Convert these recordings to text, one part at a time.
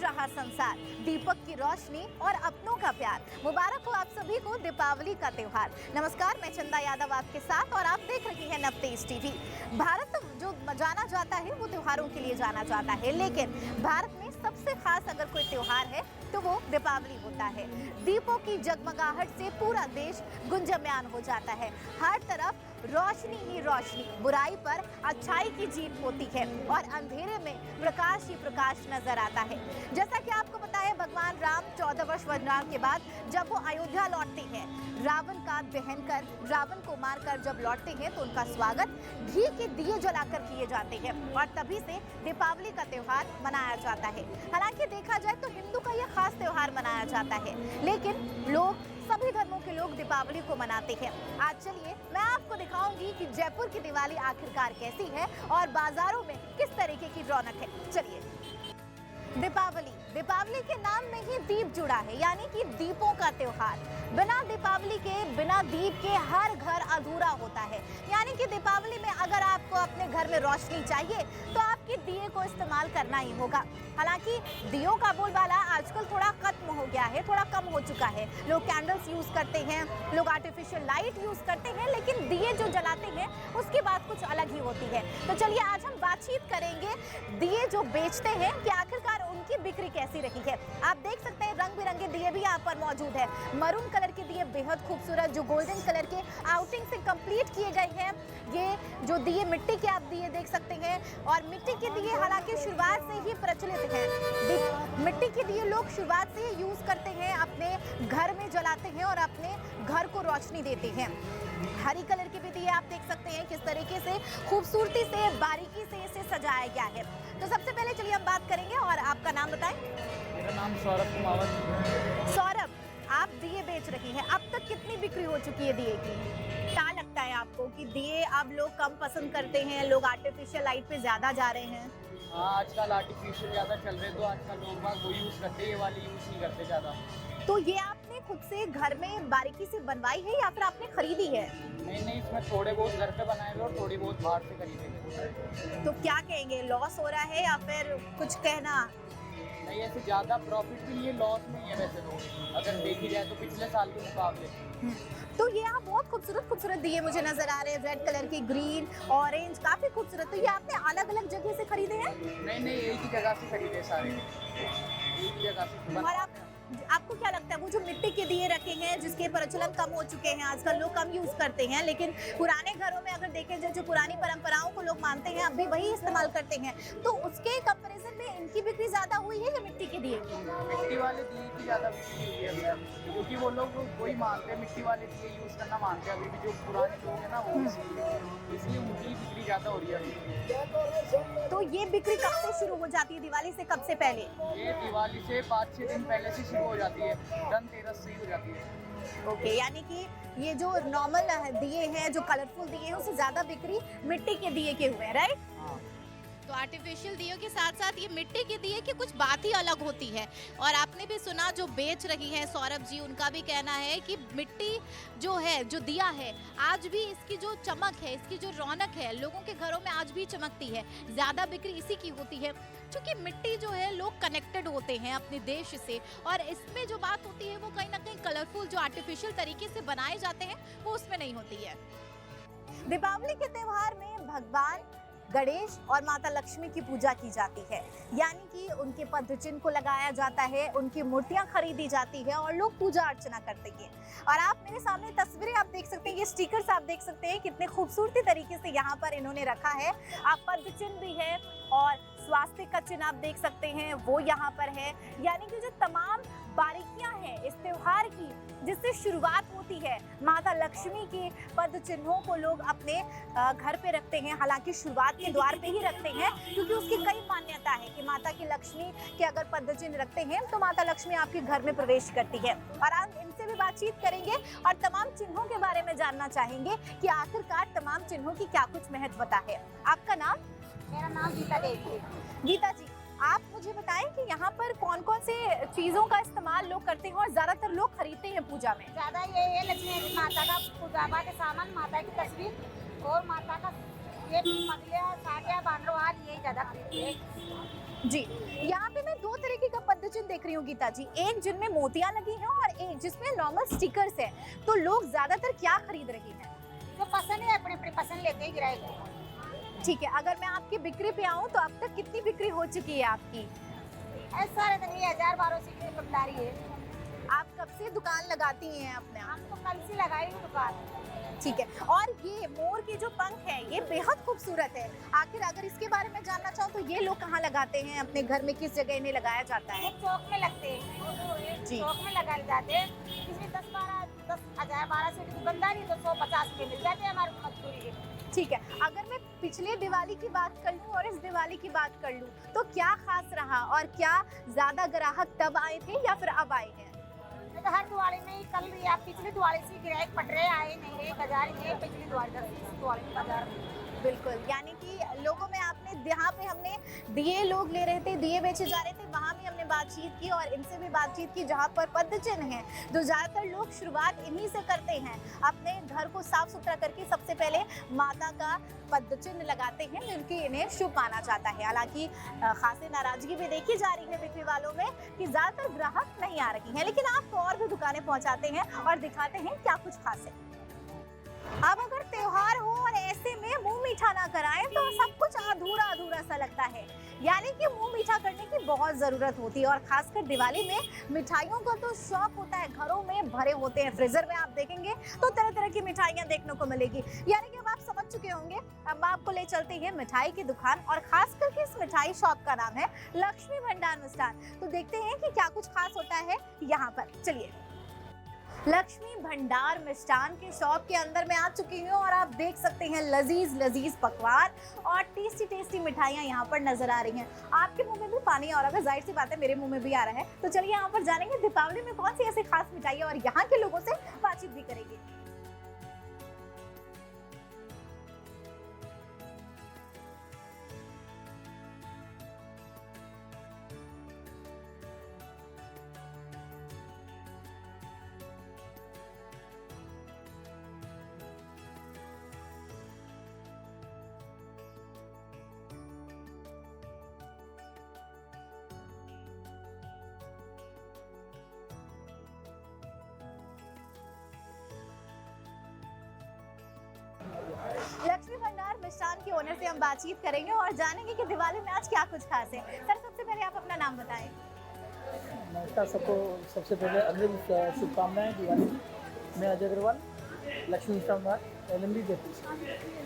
रहा संसार, दीपक की रोशनी और अपनों का प्यार। मुबारक हो आप सभी को दीपावली का त्योहार। नमस्कार, मैं चंदा यादव आपके साथ और आप देख रहे हैं नव तेज टीवी। भारत जो जाना जाता है वो त्योहारों के लिए जाना जाता है, लेकिन भारत में सबसे खास अगर कोई त्योहार है तो वो दीपावली होता है। दीपों की जगमगाहट से पूरा देश गुंजयमान हो जाता है। हर तरफ रोशनी ही रोशनी, बुराई पर अच्छाई की जीत होती है और अंधेरे में प्रकाश ही प्रकाश नजर आता है। जैसा कि आपको पता है, भगवान राम 14 वर्ष वनवास के बाद जब वो अयोध्या लौटते हैं, रावण का दहन कर, रावण को मारकर जब लौटते हैं तो उनका स्वागत घी के दिए जलाकर किए जाते हैं और तभी से दीपावली का त्योहार मनाया जाता है। हालांकि देखा जाए तो हिंदू का यह खास त्योहार मनाया जाता है, लेकिन सभी धर्मों के लोग दीपावली को मनाते हैं। आज चलिए मैं आपको दिखाऊंगी कि जयपुर की दिवाली आखिरकार कैसी है और बाजारों में किस तरीके की रौनक है। चलिए, दीपावली के नाम में ही दीप जुड़ा है, यानी कि दीपों का त्योहार। बिना दीपावली के, बिना दीप के हर घर अधूरा होता है। यानी कि दीपावली में अगर आपको अपने घर में रोशनी चाहिए तो आपके दिए को इस्तेमाल करना ही होगा। हालांकि दियों का बोलबाला आजकल थोड़ा खत्म हो गया है, थोड़ा कम हो चुका है। लोग कैंडल्स यूज करते हैं, लोग आर्टिफिशियल लाइट यूज करते हैं, लेकिन दिए जो जलाते हैं उसकी बात कुछ अलग ही होती है। तो चलिए आज हम बातचीत करेंगे दिए जो बेचते हैं कि आखिरकार उनकी बिक्री कैसी रही है। आप देख सकते हैं रंग बिरंगे दिए भी यहाँ पर मौजूद है। मरून कलर के दिए बेहद खूबसूरत, जो गोल्डन कलर के आउटिंग से कंप्लीट किए गए हैं। ये जो दिए मिट्टी के आप दिए देख सकते हैं, और मिट्टी के दिए हालांकि शुरुआत से ही प्रचलित हैं। मिट्टी के दिए लोग शुरुआत से ही यूज करते हैं, अपने घर में जलाते हैं और अपने घर को रोशनी देते हैं। हरी कलर के भी दिए आप देख सकते हैं किस तरीके से खूबसूरती से, बारीकी से इसे सजाया गया है। तो सबसे पहले चलिए हम बात करेंगे, और आपका नाम बताएं। मेरा नाम सौरभ कुमावत। सौरभ, आप दिए बेच रही हैं, अब तक कितनी बिक्री हो चुकी है दिए की? क्या लगता है आपको कि दिए अब लोग कम पसंद करते हैं, लोग आर्टिफिशियल लाइट पे ज्यादा जा रहे हैं? हाँ, आजकल आर्टिफिशियल ज़्यादा चल रहे, तो आजकल लोग बाग वो यूज़ करते हैं, ये वाली यूज़ नहीं करते ज़्यादा। तो ये आपने खुद से घर में बारीकी से बनवाई है या फिर आपने खरीदी है? नहीं, इसमें थोड़े बहुत घर पे बनाए हुए और थोड़ी बहुत बाहर से खरीदे हुए। तो क्या कहेंगे, लॉस हो रहा है या फिर कुछ कहना? नहीं, ऐसे ज़्यादा प्रॉफिट भी नहीं है, लॉस नहीं है वैसे तो, अगर देखी जाए तो पिछले साल के मुकाबले। तो ये आप बहुत खूबसूरत दिए मुझे नजर आ रहे हैं, रेड कलर की, ग्रीन, ऑरेंज, काफी खूबसूरत। तो ये आपने अलग अलग जगह से खरीदे हैं? नहीं, एक ही जगह से खरीदे सारे, एक ही जगह से। और आपको क्या लगता है वो जो मिट्टी के दिए रखे हैं, जिसके प्रचलन कम हो चुके हैं, आजकल लोग कम यूज करते हैं, लेकिन पुराने घरों में अगर देखें जाए जो पुरानी परंपराओं को लोग मानते हैं, अब भी वही इस्तेमाल करते हैं, तो उसके कंपैरिजन में इनकी बिक्री ज्यादा हुई है या मिट्टी के दिए की? मिट्टी वाले दिए की ज़्यादा बिक्री हुई है, क्योंकि वो लोग वही मानते हैं, मिट्टी वाले दिए यूज़ करना मानते हैं अभी भी जो पुराने लोग हैं ना, वो इसलिए उनकी बिक्री ज़्यादा हो रही है अभी। तो ये बिक्री कब से शुरू हो जाती है, दिवाली से कब से पहले? ये दिवाली से 5-6 दिन पहले से शुरू हो जाती है, धनतेरस से ही हो जाती है। ओके, यानी कि ये जो नॉर्मल दिए हैं, जो कलरफुल दिए हैं, उससे ज्यादा बिक्री मिट्टी के दिए के हुए हैं, राइट? हाँ। तो आर्टिफिशियल दियों के साथ साथ ये मिट्टी के दिए की कुछ बात ही अलग होती है। और आपने भी सुना, जो बेच रही हैं सौरभ जी, उनका भी कहना है कि मिट्टी जो है, जो दिया है, आज भी इसकी जो चमक है, इसकी जो रौनक है, लोगों के घरों में आज भी चमकती है। ज़्यादा बिक्री इसी की होती है क्योंकि मिट्टी जो है, लोग कनेक्टेड होते हैं अपने देश से, और इसमें जो बात होती है वो कहीं ना कहीं कलरफुल जो आर्टिफिशियल तरीके से बनाए जाते हैं वो उसमें नहीं होती है। दीपावली के त्योहार में भगवान गणेश और माता लक्ष्मी की पूजा की जाती है, यानी कि उनके पद चिन्ह को लगाया जाता है, उनकी मूर्तियां खरीदी जाती है और लोग पूजा अर्चना करते हैं। और आप मेरे सामने तस्वीरें आप देख सकते हैं, ये स्टिकर्स आप देख सकते हैं कितने खूबसूरती तरीके से यहाँ पर इन्होंने रखा है। आप पद चिन्ह भी है और स्वास्तिक का चिन्ह आप देख सकते हैं, वो यहाँ पर है। यानी कि जो तमाम बारीकियां हैं इस त्योहार की, जिससे शुरुआत होती है, माता लक्ष्मी के पद चिन्हों को लोग अपने घर पे रखते हैं। हालांकि शुरुआत के द्वार पे ही रखते हैं, क्योंकि उसकी कई मान्यता है कि माता की लक्ष्मी के अगर पद चिन्ह रखते हैं तो माता लक्ष्मी आपके घर में प्रवेश करती है। और आज इनसे भी बातचीत करेंगे और तमाम चिन्हों के बारे में जानना चाहेंगे कि आखिरकार तमाम चिन्हों की क्या कुछ महत्वता है। आपका नाम? मेरा नाम गीता देवी है। गीता जी, आप मुझे बताएं कि यहाँ पर कौन कौन से चीजों का इस्तेमाल लोग करते हैं और ज्यादातर लोग खरीदते हैं पूजा में? ज्यादा ये है लक्ष्मी माता का पूजा के सामान, माता की तस्वीर और माता का ये मगलिया, साड़ियाँ, बांद्रोहार, ये ज्यादा खरीदते हैं। जी, यहाँ पे मैं दो तरीके का पद्मचिन्ह देख रही हूँ गीता जी, एक जिनमें मोतियां लगी हैं और एक जिसमें नॉर्मल स्टिकर्स हैं। तो लोग ज्यादातर क्या खरीद रहे हैं? जो पसंद है अपने अपने पसंद लेते हैं ग्राहक। ठीक है, अगर मैं आपकी बिक्री पे आऊँ तो अब तक कितनी बिक्री हो चुकी है आपकी? ऐसा सारे दिन ये 1000-1200 की दुकानदारी है। आप कब से दुकान लगाती हैं अपने आप? हम तो कल से लगाई हुई दुकान। ठीक है, और ये मोर के जो पंख है ये बेहद खूबसूरत है। आखिर अगर इसके बारे में जानना चाहो तो ये लोग कहाँ लगाते हैं अपने घर में, किस जगह इन्हें लगाया जाता ये है? चौक में लगते हैं, जी। चौक में लगाए जाते हैं। इसमें 10,000-1200 की दुकानदारी है तो 150 के मिल जाते हैं हमारे मजदूरी के। ठीक है, अगर मैं पिछले दिवाली की बात कर लूँ और इस दिवाली की बात कर लूँ तो क्या खास रहा और क्या ज्यादा ग्राहक तब आए थे या फिर अब आए हैं? तो हर दिवाली में ही कल या पिछली दिवाली से ग्राहक पट रहे आए नहीं रहे, बाजार ही है पिछली दिवाली में बाजार में। बिल्कुल, यानी कि लोगों में आपने, यहाँ पे हमने दिए लोग ले रहे थे, दिए बेचे जा रहे थे, वहाँ भी हमने बातचीत की और इनसे भी बातचीत की जहाँ पर पद्मचिन्ह हैं, तो ज़्यादातर लोग शुरुआत इन्हीं से करते हैं। अपने घर को साफ सुथरा करके सबसे पहले माता का पद्मचिन्ह लगाते हैं, क्योंकि इन्हें शुभ माना जाता है। हालांकि खासी नाराजगी भी देखी जा रही है बिक्री वालों में कि ज़्यादातर ग्राहक नहीं आ रही हैं, लेकिन आपको और भी दुकानें पहुँचाते हैं और दिखाते हैं क्या कुछ खास है। अब अगर त्योहार हो और ऐसे में मुंह मीठा ना कराएं तो सब कुछ अधूरा अधूरा सा लगता है, यानी कि मुंह मीठा करने की बहुत जरूरत होती है। और खासकर दिवाली में मिठाइयों का तो शौक होता है, घरों में भरे होते हैं। फ्रीजर में आप देखेंगे तो तरह तरह की मिठाइयां देखने को मिलेगी, यानी कि अब आप समझ चुके होंगे। अब आपको ले चलते हैं मिठाई की दुकान और खास करके इस मिठाई शॉप का नाम है लक्ष्मी भंडार मिष्ठान। तो देखते हैं कि क्या कुछ खास होता है यहाँ पर। चलिए, लक्ष्मी भंडार मिष्ठान के शॉप के अंदर मैं आ चुकी हूँ और आप देख सकते हैं लजीज लजीज पकवान और टेस्टी टेस्टी मिठाइयाँ यहाँ पर नजर आ रही हैं। आपके मुंह में भी पानी आ रहा है, जाहिर सी बात है मेरे मुंह में भी आ रहा है। तो चलिए यहाँ पर जानेंगे दीपावली में कौन सी ऐसी खास मिठाई है और यहाँ के लोगों से बातचीत भी करेंगे। लक्ष्मी भंडार मिष्ठान के ओनर से हम बातचीत करेंगे और जानेंगे कि दिवाली में आज क्या कुछ खास है। सर, सबसे पहले आप अपना नाम बताएं। नमस्कार सबको, सबसे पहले अग्रिम शुभकामनाएं दिवाली की। मैं अजय अग्रवाल, लक्ष्मी मिष्ठान भंडार LMB जयपुर।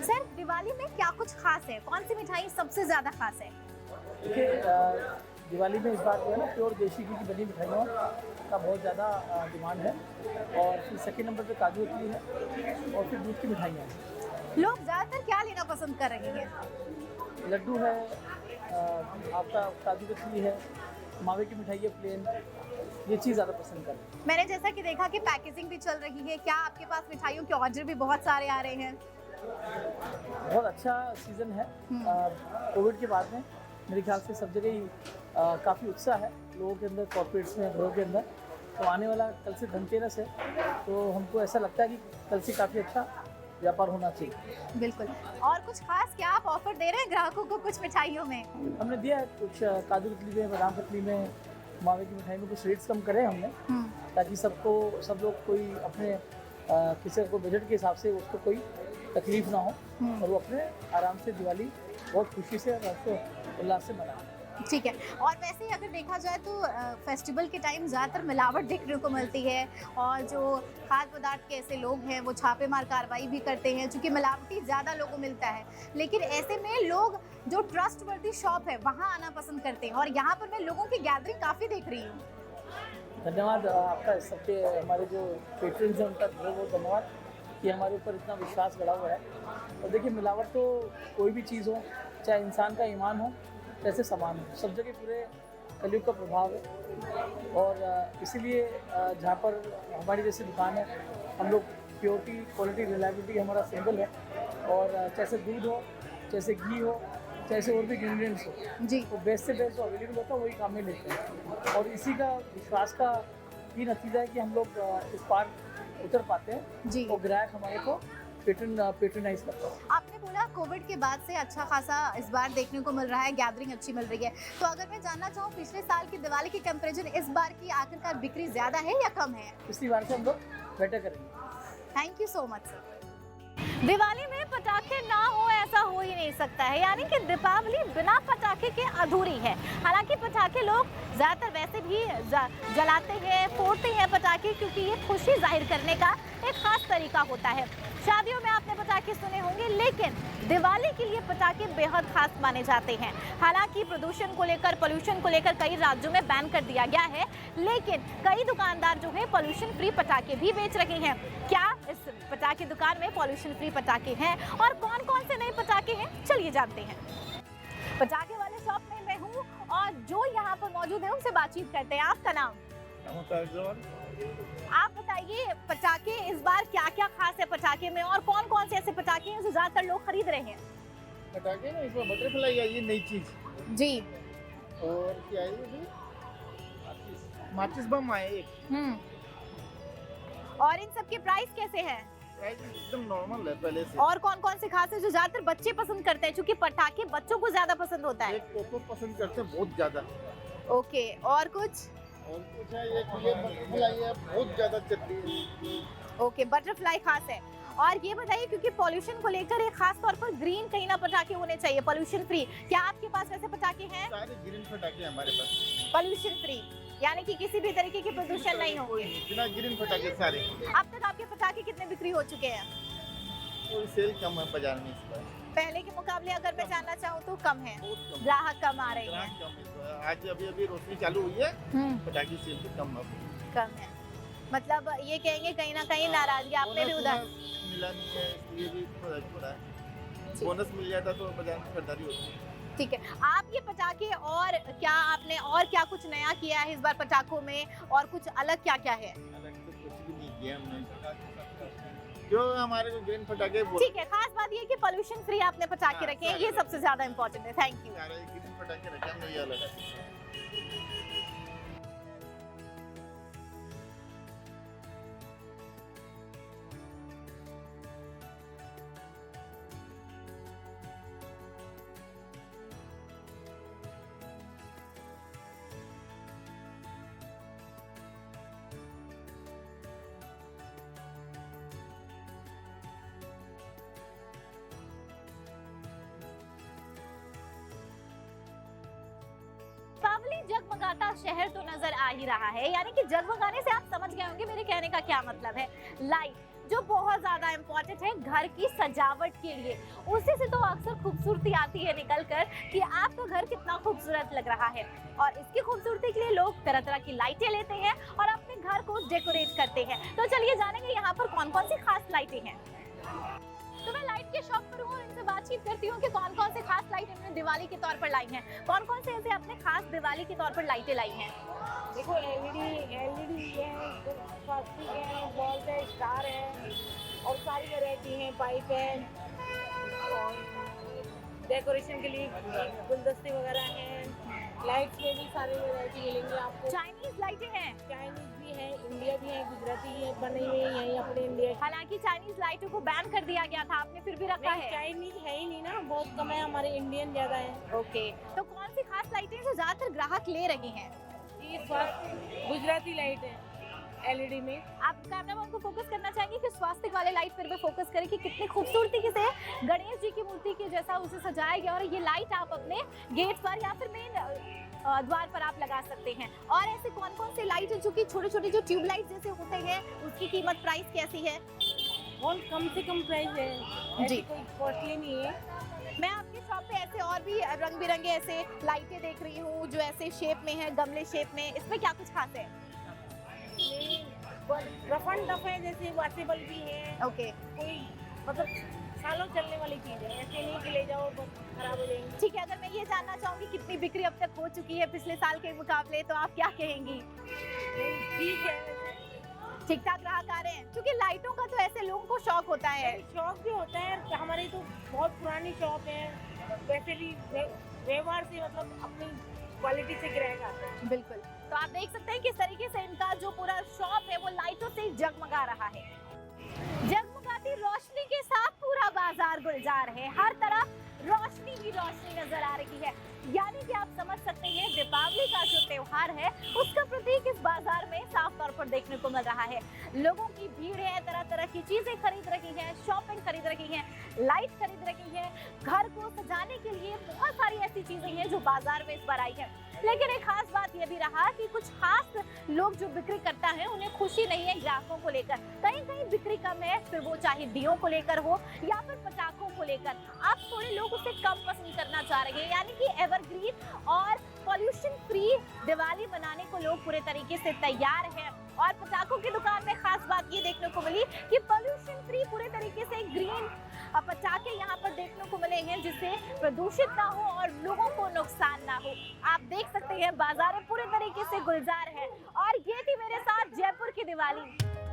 सर, दिवाली में क्या कुछ खास है? कौन सी मिठाई सबसे ज्यादा खास है? देखिए, दिवाली में इस बार जो है ना प्योर देसी घी की बनी मिठाइयों का बहुत ज़्यादा डिमांड है, और फिर सेकेंड नंबर पे काजू कतली है और फिर दूध की मिठाइयाँ हैं। लोग ज्यादातर क्या लेना पसंद कर रहे हैं? लड्डू है, आपका काजू कतली है, मावे की मिठाई है प्लेन, ये चीज़ ज़्यादा पसंद कर रहे हैं। मैंने जैसा कि देखा कि पैकेजिंग भी चल रही है, क्या आपके पास मिठाइयों के ऑर्डर भी बहुत सारे आ रहे हैं? बहुत अच्छा सीज़न है। कोविड के बाद में मेरे ख्याल से सब जगह ही काफ़ी उत्साह है लोगों के अंदर, कॉर्पोरेट्स में, घरों के अंदर। तो आने वाला कल से धनतेरस है, तो हमको ऐसा लगता है कि कल से काफ़ी अच्छा व्यापार होना चाहिए। बिल्कुल। और कुछ खास क्या आप ऑफर दे रहे हैं ग्राहकों को कुछ मिठाइयों में? हमने दिया है कुछ काजू कतली में, बादाम कतली में, मावे की मिठाई में कुछ रेट्स कम करे हमने, ताकि सब लोग कोई अपने किसी को बजट के हिसाब से उसको कोई तकलीफ ना हो और वो अपने आराम से दिवाली बहुत खुशी से और उल्लास से मनाएं। ठीक है। और वैसे ही अगर देखा जाए तो फेस्टिवल के टाइम ज़्यादातर मिलावट देखने को मिलती है और जो खाद्य पदार्थ के ऐसे लोग हैं वो छापेमार कार्रवाई भी करते हैं, क्योंकि मिलावटी ज़्यादा लोगों को मिलता है। लेकिन ऐसे में लोग जो ट्रस्टवर्दी शॉप है वहाँ आना पसंद करते हैं, और यहाँ पर मैं लोगों की गैदरिंग काफ़ी देख रही हूँ। धन्यवाद आपका, सबके हमारे जो पेट्रन्स हैं उनका बहुत बहुत धन्यवाद कि हमारे ऊपर इतना विश्वास बढ़ा हुआ है। और देखिए, मिलावट तो कोई भी चीज़ हो, चाहे इंसान का ईमान हो, कैसे समान हो, सब जगह पूरे कलयुग का प्रभाव है। और इसीलिए जहाँ पर हमारी जैसी दुकान है, हम लोग प्योरिटी, क्वालिटी, रिलायबिलिटी हमारा सिंबल है। और जैसे दूध हो, जैसे घी हो, जैसे और भी इंग्रेडिएंट्स हो जी, तो बेस्ट से बेस्ट जो अवेलेबल होता है वही काम में लेते हैं। और इसी का विश्वास का ही नतीजा है कि हम लोग इस पार उतर पाते हैं जी। और ग्राहक हमारे को पेट्रनाइज करता हूँ। आपने बोला कोविड के बाद से अच्छा खासा इस बार देखने को मिल रहा है, गैदरिंग अच्छी मिल रही है। तो अगर मैं जानना चाहूँ पिछले साल की दिवाली की कंपैरिजन इस बार की आखिरकार बिक्री ज्यादा है या कम है? पिछली बार से हम लोग बेटर करेंगे। Thank you so much sir. Diwali में पटाखे ना हो ऐसा हो ही नहीं सकता है, यानी कि दीपावली बिना पटाखे के अधूरी है। हालांकि पटाखे लोग ज़्यादातर वैसे भी जलाते हैं, फोड़ते हैं पटाखे, क्योंकि ये खुशी जाहिर करने का एक खास तरीका होता है। शादियों में आपने पटाखे सुने होंगे, लेकिन दिवाली के लिए पटाखे बेहद खास माने जाते हैं। हालांकि प्रदूषण को लेकर, पोल्यूशन को लेकर कई राज्यों में बैन कर दिया गया है, लेकिन कई दुकानदार जो है पोल्यूशन फ्री पटाखे भी बेच रहे हैं। क्या इस पटाखे दुकान में पोल्यूशन फ्री पटाखे हैं और कौन कौन से नए पटाखे हैं, चलिए जानते हैं। पटाखे वाले शॉप में मैं हूँ और जो यहाँ पर मौजूद है उनसे बातचीत करते हैं। आपका नाम? आप बताइए, पटाखे इस बार क्या क्या खास है पटाखे में और कौन कौन से ऐसे पटाखे हैं जो ज्यादातर लोग खरीद रहे हैं? पटाखे ना, इसमें बटरफ्लाई आई है नई चीज, जी। और क्या है ये, माचिस बम आए एक। और इन सब के प्राइस कैसे हैं? प्राइस एकदम नॉर्मल है पहले से। और कौन कौन से खास है जो ज्यादातर बच्चे पसंद करते हैं, क्योंकि पटाखे बच्चों को ज्यादा पसंद होता है? एक कोको पसंद करते हैं बहुत ज्यादा। ओके, और कुछ? और कुछ है, ये बटरफ्लाई है, बहुत ज्यादा चल रही है। ओके, बटरफ्लाई खास है। और ये बताइए, क्योंकि पोल्यूशन को लेकर एक खास तौर पर ग्रीन कहीं ना पटाखे होने चाहिए, पोल्यूशन फ्री। क्या आपके पास वैसे पटाखे हैं? सारे ग्रीन पटाखे हमारे पास, पोल्यूशन फ्री, यानी कि किसी भी तरीके के प्रदूषण नहीं होंगे। बिना ग्रीन पटाखे सारे। अब तक आपके पटाखे कितने बिक्री हो चुके हैं? और सेल कम है बाजार में इस बार, पहले के मुकाबले अगर मैं जानना चाहूँ तो कम है, बहुत कम। ग्राहक कम आ रहे हैं। ग्राहक कम है इस बार। आज अभी रोशनी चालू हुई है, पटाखे सेल भी कम है। कम है, मतलब ये कहेंगे कहीं ना कहीं नाराजगी आपने भी उधर मिला नहीं है, इसलिए भी थोड़ा है। बोनस मिल जाता तो बाजार में खरीदारी होती। ठीक है। आप ये पटाखे और क्या आपने और क्या कुछ नया किया है इस बार पटाखों में, और कुछ अलग क्या क्या है? अलग तो कुछ भी नहीं किया हमने, जो हमारे को ग्रीन पटाखे ठीक है, खास बात ये कि पोल्यूशन फ्री आपने पटाखे रखे हैं, ये सबसे ज्यादा इम्पोर्टेंट है। Thank you. ग्रीन पटाखे रखे हमने, ये अलग है। दीपावली जगमगाता शहर तो नजर आ ही रहा है, यानी कि जगमगाने से आप समझ गए होंगे मेरे कहने का क्या मतलब है। लाइट जो बहुत ज्यादा इम्पोर्टेंट है घर की सजावट के लिए, उसी से तो अक्सर खूबसूरती आती है निकल कर कि आपका घर कितना खूबसूरत लग रहा है। और इसकी खूबसूरती के लिए लोग तरह तरह की लाइटें लेते हैं और अपने घर को डेकोरेट करते हैं। तो चलिए जानेंगे यहाँ पर कौन कौन सी खास लाइटें हैं। तो मैं लाइट के शॉप पर हूँ और इनसे बातचीत करती हूँ कि कौन कौन से खास लाइट इन्होंने दिवाली के तौर पर लाई हैं, कौन कौन से ऐसे अपने खास दिवाली के तौर पर लाइटें लाई हैं। देखो एलईडी है, स्वास्तिक है, बॉल्ब है, स्टार है, और सारी वैरायटी है, पाइप है, और डेकोरेशन के लिए गुलदस्ते वगैरह हैं। लाइट्स में भी सारी वैरायटी मिलेंगी आपको। चाइनीज लाइटें हैं, चाइनीज भी है, इंडिया भी है, गुजराती भी है, बनी हुई है यहीं अपने इंडिया। हालांकि चाइनीज लाइटों को बैन कर दिया गया था, आपने फिर भी रखा है? चाइनीज है ही नहीं ना, बहुत कम है, हमारे इंडियन ज्यादा है। ओके, तो कौन सी खास लाइटें जो ज्यादातर ग्राहक ले रहे हैं? ये गुजराती लाइट है एलईडी में। आप कैमरामैन को फोकस करना चाहेंगे कि स्वास्तिक वाले लाइट फिर भी फोकस करें कि कितनी खूबसूरती से गणेश जी की मूर्ति के जैसा उसे सजाया गया, और ये लाइट आप अपने गेट पर या फिर मेन द्वार पर आप लगा सकते हैं। और ऐसे कौन कौन से लाइट है जो कि छोटे छोटे जो ट्यूबलाइट जैसे होते हैं, उसकी कीमत प्राइस कैसी है? बहुत कम से कम प्राइस है जी, कोई कॉस्टली नहीं है। मैं आपकी शॉप पे ऐसे और भी रंग बिरंगे ऐसे लाइटें देख रही हूँ जो ऐसे शेप में है, गमले शेप में, इसमें क्या कुछ खास है? रफ एंड टफ है, जैसे वॉशेबल भी है। ओके, कोई मतलब सालों चलने वाली चीज है, ऐसे नहीं कि ले जाओ बस खराब हो जाएंगी। ठीक है। अगर मैं ये जानना चाहूँगी कितनी बिक्री अब तक हो चुकी है पिछले साल के मुकाबले, तो आप क्या कहेंगी? ठीक है, ठीक ठाक ग्राहक आ रहे हैं, क्योंकि लाइटों का तो ऐसे लोगों को शौक होता है। शौक भी होता है, हमारी तो बहुत पुरानी शॉप है, वैसे भी व्यवहार से मतलब अपनी क्वालिटी से ग्राहक आता है। बिल्कुल, तो आप देख सकते हैं किस तरीके से इनका जो पूरा शॉप है वो लाइटों से जगमगा रहा है। जगमगाती ही रोशनी के साथ पूरा बाजार गुलजार है, हर तरफ रोशनी ही रोशनी नजर आ रही है। यानी कि आप समझ सकते हैं दीपावली का जो त्योहार है उसका प्रतीक इस बाजार में साफ तौर पर देखने को मिल रहा है। लोगों की भीड़ है, तरह तरह की चीजें खरीद रही हैं, शॉपिंग खरीद रही हैं, लाइट खरीद रही हैं, घर को सजाने के लिए बहुत सारी ऐसी चीजें हैं जो बाजार में इस बार आई हैं। लेकिन एक खास बात यह भी रहा कि कुछ खास लोग जो बिक्री करता है उन्हें खुशी नहीं है ग्राहकों को लेकर। कहीं कहीं बिक्री कम है, फिर वो चाहे दियों को लेकर हो या फिर पटाखों को लेकर। अब थोड़े लोग उसे कम पसंद करना चाह रहे हैं, यानी कि एवरग्रीन और पॉल्यूशन फ्री दिवाली मनाने को लोग पूरे तरीके से तैयार हैं। और पटाखों की दुकान में खास बात ये देखने को मिली कि पॉल्यूशन फ्री पूरे तरीके से ग्रीन पटाखे यहाँ पर देखने को मिले हैं, जिससे प्रदूषित ना हो और लोगों को नुकसान ना हो। आप देख सकते हैं बाजार पूरे तरीके से गुलजार है। और ये थी मेरे साथ जयपुर की दिवाली।